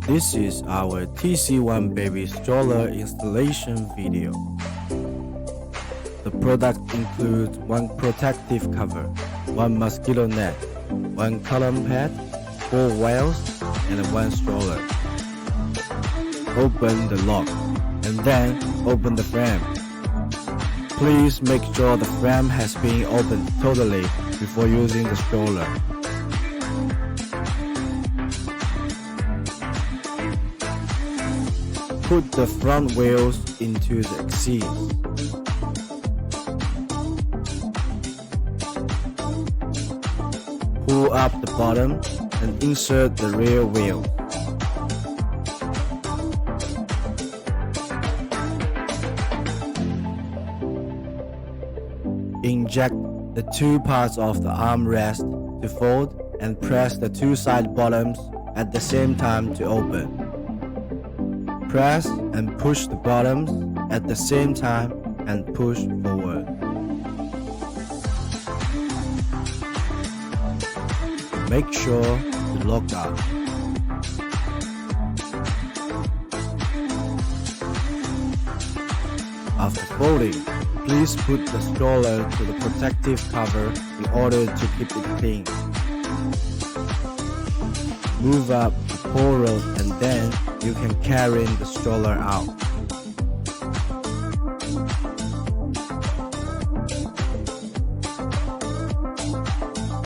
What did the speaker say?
This is our TC1 baby stroller installation video. The product includes one protective cover, one mosquito net, one column pad, 4 wheels, and one stroller. Open the lock and then open the frame. Please make sure the frame has been opened totally before using the stroller. Put the front wheels into the axis. Pull up the bottom and insert the rear wheel. Inject the 2 parts of the armrest to fold and press the 2 side bottoms at the same time to open. Press and push the bottoms at the same time and push forward. Make sure to lock up. After folding, please put the stroller to the protective cover in order to keep it clean. Move up the pull rope and then you can carry the stroller out.